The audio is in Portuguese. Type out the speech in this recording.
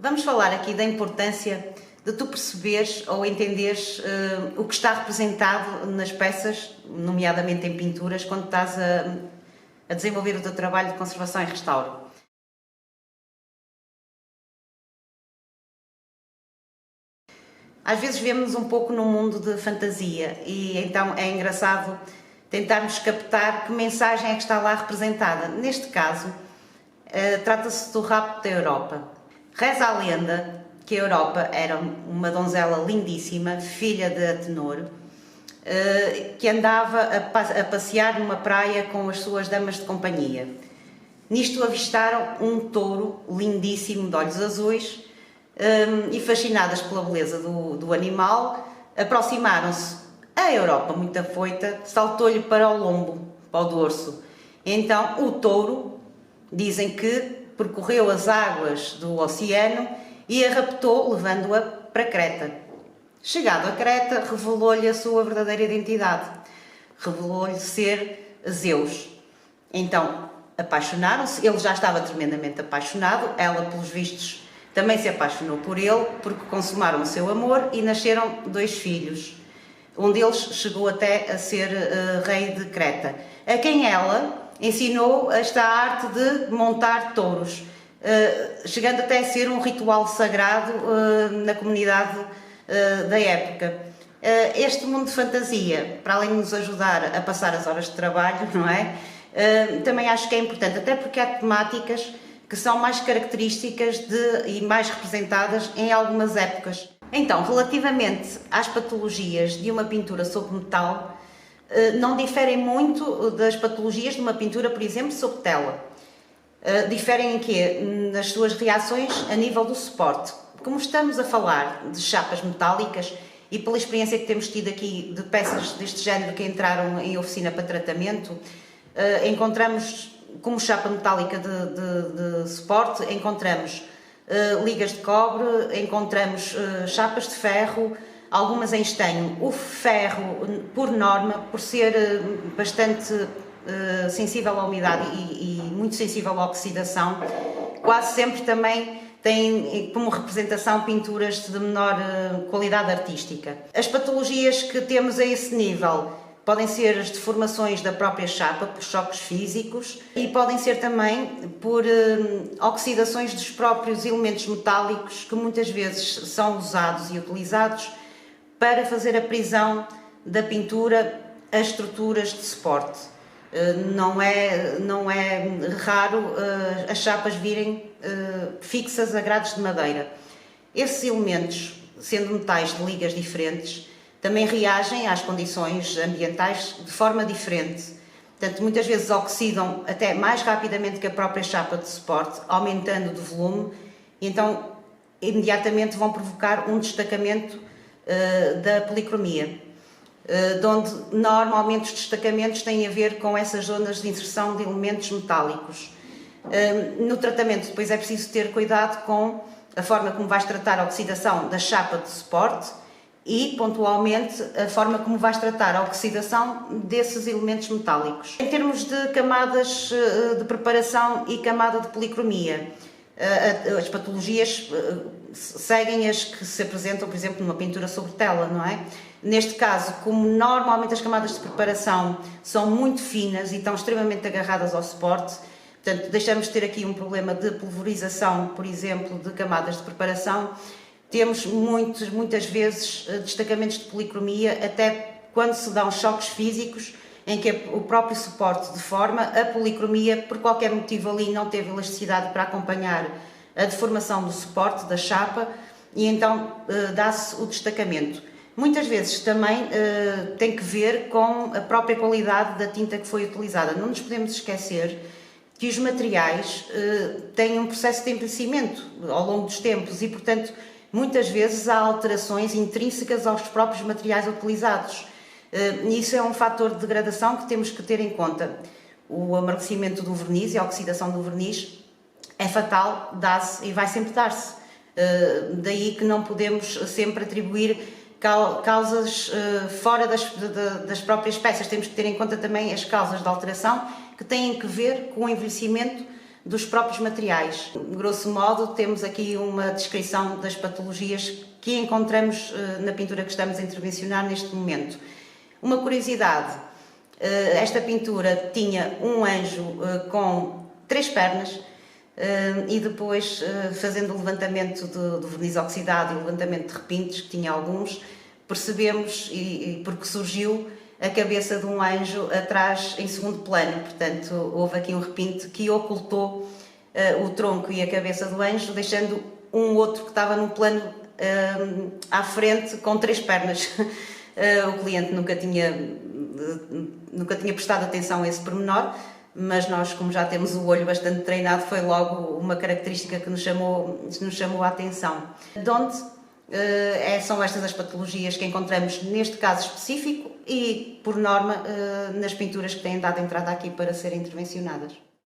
Vamos falar aqui da importância de tu perceberes ou entenderes o que está representado nas peças, nomeadamente em pinturas, quando estás a desenvolver o teu trabalho de conservação e restauro. Às vezes vemos um pouco num mundo de fantasia e então é engraçado tentarmos captar que mensagem é que está lá representada. Neste caso, trata-se do rapto da Europa. Reza a lenda que a Europa era uma donzela lindíssima, filha de Atenor, que andava a passear numa praia com as suas damas de companhia. Nisto avistaram um touro lindíssimo de olhos azuis e, fascinadas pela beleza do animal, aproximaram-se. A Europa, muito afoita, saltou-lhe para o lombo, para o dorso. Então o touro, dizem que percorreu as águas do oceano e a raptou, levando-a para Creta. Chegado a Creta, revelou-lhe a sua verdadeira identidade. Revelou-lhe ser Zeus. Então, apaixonaram-se. Ele já estava tremendamente apaixonado. Ela, pelos vistos, também se apaixonou por ele, porque consumaram o seu amor e nasceram 2 filhos. Um deles chegou até a ser rei de Creta, a quem ela ensinou esta arte de montar touros, chegando até a ser um ritual sagrado na comunidade da época. Este mundo de fantasia, para além de nos ajudar a passar as horas de trabalho, não é? Também acho que é importante, até porque há temáticas que são mais características e mais representadas em algumas épocas. Então, relativamente às patologias de uma pintura sobre metal, não diferem muito das patologias de uma pintura, por exemplo, sobre tela. Diferem em quê? Nas suas reações a nível do suporte. Como estamos a falar de chapas metálicas e pela experiência que temos tido aqui de peças deste género que entraram em oficina para tratamento, encontramos como chapa metálica de suporte, encontramos ligas de cobre, encontramos chapas de ferro, algumas em estanho. O ferro, por norma, por ser bastante sensível à umidade e muito sensível à oxidação, quase sempre também tem como representação pinturas de menor qualidade artística. As patologias que temos a esse nível podem ser as deformações da própria chapa por choques físicos e podem ser também por oxidações dos próprios elementos metálicos que muitas vezes são usados e utilizados para fazer a prisão da pintura a estruturas de suporte. Não é raro as chapas virem fixas a grades de madeira. Esses elementos, sendo metais de ligas diferentes, também reagem às condições ambientais de forma diferente. Portanto, muitas vezes oxidam até mais rapidamente que a própria chapa de suporte, aumentando de volume, e então imediatamente vão provocar um destacamento da policromia, de onde normalmente os destacamentos têm a ver com essas zonas de inserção de elementos metálicos. No tratamento depois é preciso ter cuidado com a forma como vais tratar a oxidação da chapa de suporte e, pontualmente, a forma como vais tratar a oxidação desses elementos metálicos. Em termos de camadas de preparação e camada de policromia, as patologias seguem as que se apresentam, por exemplo, numa pintura sobre tela, não é? Neste caso, como normalmente as camadas de preparação são muito finas e estão extremamente agarradas ao suporte, portanto, deixamos de ter aqui um problema de pulverização, por exemplo, de camadas de preparação. Temos muitas vezes destacamentos de policromia, até quando se dão choques físicos, em que o próprio suporte deforma, a policromia, por qualquer motivo ali, não teve elasticidade para acompanhar a deformação do suporte, da chapa, e então dá-se o destacamento. Muitas vezes também tem que ver com a própria qualidade da tinta que foi utilizada. Não nos podemos esquecer que os materiais têm um processo de envelhecimento ao longo dos tempos e, portanto, muitas vezes há alterações intrínsecas aos próprios materiais utilizados. Isso é um fator de degradação que temos que ter em conta. O amargoecimento do verniz e a oxidação do verniz é fatal, dá-se e vai sempre dar-se. Daí que não podemos sempre atribuir causas fora das próprias peças. Temos que ter em conta também as causas de alteração que têm que ver com o envelhecimento dos próprios materiais. Grosso modo, temos aqui uma descrição das patologias que encontramos na pintura que estamos a intervencionar neste momento. Uma curiosidade, esta pintura tinha um anjo com 3 pernas e depois, fazendo o levantamento do verniz oxidado e o levantamento de repintos, que tinha alguns, percebemos, porque surgiu a cabeça de um anjo atrás em segundo plano, portanto houve aqui um repinte que ocultou o tronco e a cabeça do anjo, deixando um outro que estava no plano à frente com 3 pernas. O cliente nunca tinha prestado atenção a esse pormenor, mas nós, como já temos o olho bastante treinado, foi logo uma característica que nos chamou a atenção. De onde são estas as patologias que encontramos neste caso específico e, por norma, nas pinturas que têm dado entrada aqui para serem intervencionadas.